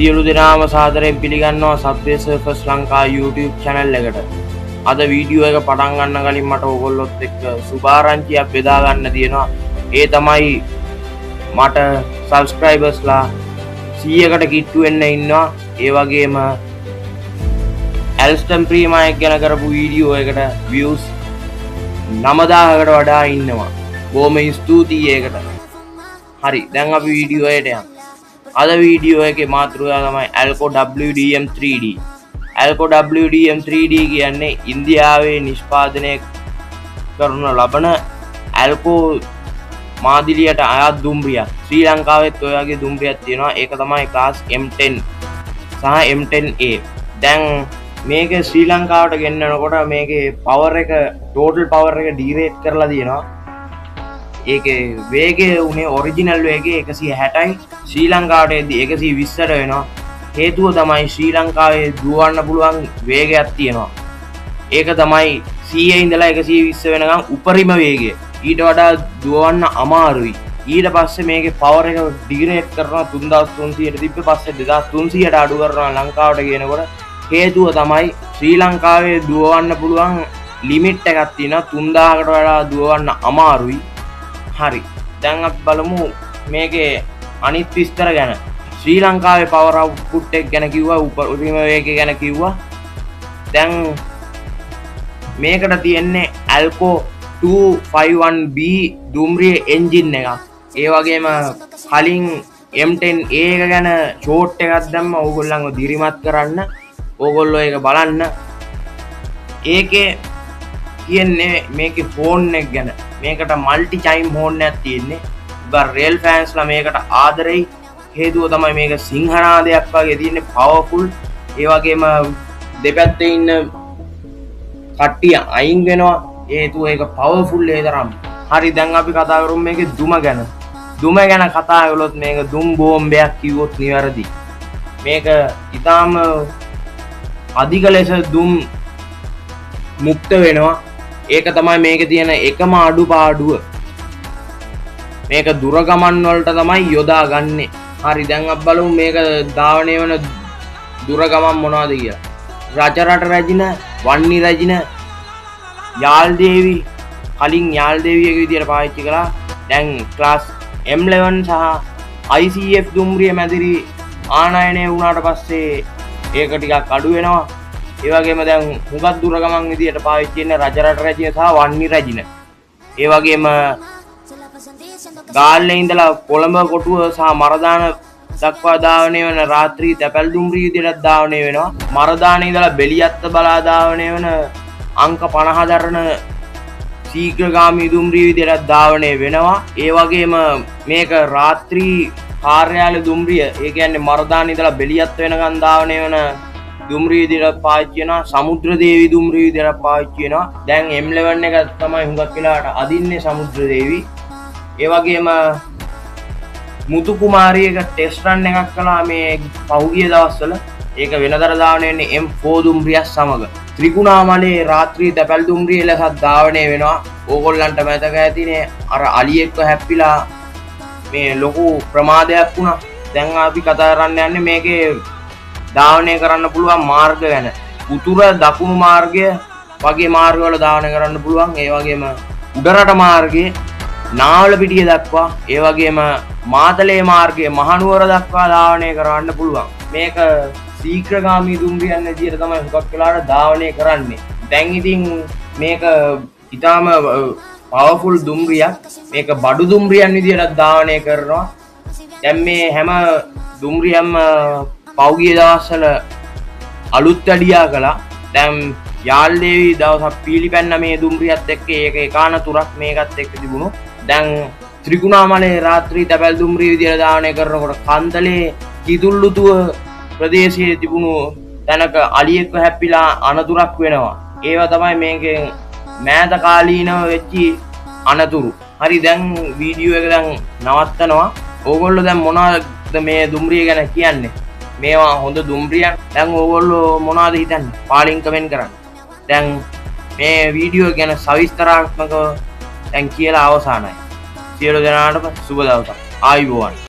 සියලු දෙනාම සාදරයෙන් පිළිගන්නවා සබ්වේ සර්ෆස් ලංකා YouTube channel එකට. අද වීඩියෝ එක පටන් ගන්න කලින් මට ඕගොල්ලොත් එක්ක සුභාරංචියක් බෙදා ගන්න තියෙනවා. ඒ තමයි මට subscribersලා 100කට කිට්ටු වෙන්න ඉන්නවා. ඒ වගේම ඇල්ස්ටන් ප්‍රීමයික් ගැන කරපු වීඩියෝ එකට views 9000කට වඩා ඉන්නවා. බොහොම ස්තුතියි ඒකට. හරි, දැන් අපි වීඩියෝ එකට යමු. අද වීඩියෝ එකේ මාතෘකාව තමයි Alco WDM3D. Alco WDM3D කියන්නේ ඉන්දියාවේ නිෂ්පාදනය කරන ලබන Alco මාදිලියට අයත් දුම්රියක්. ශ්‍රී ලංකාවෙත් ඔය වගේ දුම්රියක් තියෙනවා. ඒක තමයි class M10 සහ M10A. දැන් මේක ශ්‍රී ලංකාවට ගෙන්නනකොට මේකේ power එක total power එක derate කරලා තියෙනවා. ඒකේ වේගය උනේ ඔරිජිනල් වේගය 160යි. ශ්‍රී ලංකාවට එද්දි 120ට වෙනවා. හේතුව තමයි ශ්‍රී ලංකාවේ දුවන්න පුළුවන් වේගයක් තියෙනවා. ඒක තමයි 100 ඉඳලා 120 වෙනකම් උපරිම වේගය. ඊට වඩා දුවන්න අමාරුයි. ඊට පස්සේ මේකේ පවර් එක ඩිග්‍රේඩ් කරනවා 3300ට තිබ්බ පස්සේ 2300ට අඩු කරනවා ලංකාවට ගේනකොට. හේතුව තමයි ශ්‍රී ලංකාවේ දුවන්න පුළුවන් ලිමිට් එකක් තියෙනවා. 3000කට වඩා දුවන්න අමාරුයි. හරි, දැන් අපි බලමු මේකේ අනිත් විස්තර ගැන. ශ්‍රී ලංකාවේ පවර් අවුට්පුට් එක ගැන කිව්වා, උපරිම වේගය ගැන කිව්වා. දැන් මේකට තියෙන්නේ Alco 251B දුම්රිය එන්ජින් එකක්. ඒ වගේම කලින් M10A එක ගැන ෂෝට් එකක් දැම්ම ඕගොල්ලන්ව දිරිමත් කරන්න. ඕගොල්ලෝ ඒක බලන්න. ඒකේ කියන්නේ මේකේ ෆෝන් එක ගැන. මේකට මල්ටි චයිම් හෝන් එකක් තියෙන්නේ. රේල් ෆෑන්ස්ලා මේකට ආදරෙයි. හේතුව තමයි මේක සිංහනාදයක් වගේ තියෙන්නේ, පවර්ෆුල්. ඒ වගේම දෙපැත්තේ ඉන්න කට්ටිය අයින් වෙනවා. හේතුව ඒක පවර්ෆුල් ඒ තරම්. හරි, දැන් අපි කතා කරමු මේකේ දුම ගැන. දුම ගැන කතා කළොත් මේක දුම් බෝම්බයක් කිව්වොත් නිවැරදි. මේක ඊටාම අධික ලෙස දුම් මුක්ත වෙනවා. ඒක තමයි මේකේ තියෙන එකම අඩුපාඩුව. මේක දුර ගමන් වලට තමයි යොදා ගන්නෙ. හරි, දැන් අපි බලමු මේක ධාවනය වෙන දුර ගමන් මොනවද කියලා. රජරට රැජින, වන්නි රැජින, යාල්දේවි, කලින් යාල්දේවියක විදියට පාවිච්චි කළා. දැන් ක්ලාස් M11 සහ ICF දුම්රිය මැදිරි ආනයනය වුණාට පස්සේ ඒක ටිකක් අඩු වෙනවා. ඒ වගේම දැන් හුඟක් දුර ගමන් විදියට පාවිච්චි වෙන රජරට රැජින සහ වන්නි රැජින. ඒ වගේම ගාල්ලේ ඉඳලා කොළඹ කොටුව සහ මරදාන දක්වා ධාවනය වෙන රාත්‍රී තැපැල් දුම්රිය විදියට ධාවනය වෙනවා. මරදාන ඉඳලා බෙලියත්ත බලා ධාවනය වෙන අංක 50 දරන ශීඝ්‍රගාමී දුම්රිය විදියට ධාවනය වෙනවා. ඒ වගේම මේක රාත්‍රී කාර්යාල දුම්රිය, ඒ කියන්නේ මරදාන ඉඳලා බෙලියත්ත වෙනකන් ධාවනය වෙන දුම්රිය විදියට පාවිච්චි වෙනවා. සමුද්‍ර දේවි දුම්රිය විදියට පාවිච්චි වෙනවා. දැන් M11 එක තමයි හුඟක් වෙලාවට අදින්නේ සමුද්‍ර දේවි. ඒ වගේම මුතු කුමාරියක ටෙස්ට් රන් එකක් කළා මේ පහුගිය දවස්වල. ඒක වෙනදර ධාවනය වෙන්නේ M4 දුම්රියත් සමග. ත්‍රිකුණාමලේ රාත්‍රී තැපැල් දුම්රිය ලෙසත් ධාවනය වෙනවා. ඕගොල්ලන්ට මතක ඇතිනේ අර අලියෙක්ව හැප්පිලා මේ ලොකු ප්‍රමාදයක් වුණා. දැන් අපි කතා කරන්න යන්නේ මේකේ ධාවනය කරන්න පුළුවන් මාර්ග ගැන. උතුර දකුණු මාර්ගය වගේ මාර්ගවල ධාවනය කරන්න පුළුවන්. ඒ වගේම උඩරට මාර්ගයේ නාවලපිටිය දක්වා, ඒ වගේම මාතලේ මාර්ගයේ මහනුවර දක්වා ධාවනය කරන්න පුළුවන්. මේක ශීඝ්‍රගාමී දුම්රියන් විදියට තමයි හුඟක් වෙලාවට ධාවනය කරන්නේ. දැන් ඉතින් මේක ඊටාම පවර්ෆුල් දුම්රියක්. මේක බඩු දුම්රියන් විදියට ධාවනය කරනවා. දැන් මේ හැම දුම්රියක්ම පෞගිය දවස්වල අලුත් වැඩියා කළා. දැන් යාල්දේවි දවසක් පීලිපැන්න මේ දුම්රියත් එක්ක ඒක එකානතුරක් මේකත් එක්ක තිබුණු. දැන් ත්‍රිකුණාමලේ රාත්‍රී තැපැල් දුම්රිය විදියට ධාවනය කරනකොට කන්තලේ කිතුල්ලුතුව ප්‍රදේශයේ තිබුණු තැනක අලියෙක්ව හැප්පිලා අනතුරක් වෙනවා. ඒවා තමයි මේකෙන් මෑත කාලීනව වෙච්චි අනතුරු. හරි, දැන් වීඩියෝ එක දැන් නවත්තනවා. ඕගොල්ලෝ දැන් මොනවද මේ දුම්රිය ගැන කියන්නේ? මේවා හොඳ දුම්රියක්. දැන් ඕගොල්ලෝ මොනවද හිතන්නේ? පාලින් කමෙන්ට් කරන්න. දැන් මේ වීඩියෝ ගැන සවිස්තරාත්මකව දැන් කියලා අවසానයි. සියලු දෙනාටම සුබ දවසක්. ආයුබෝවන්.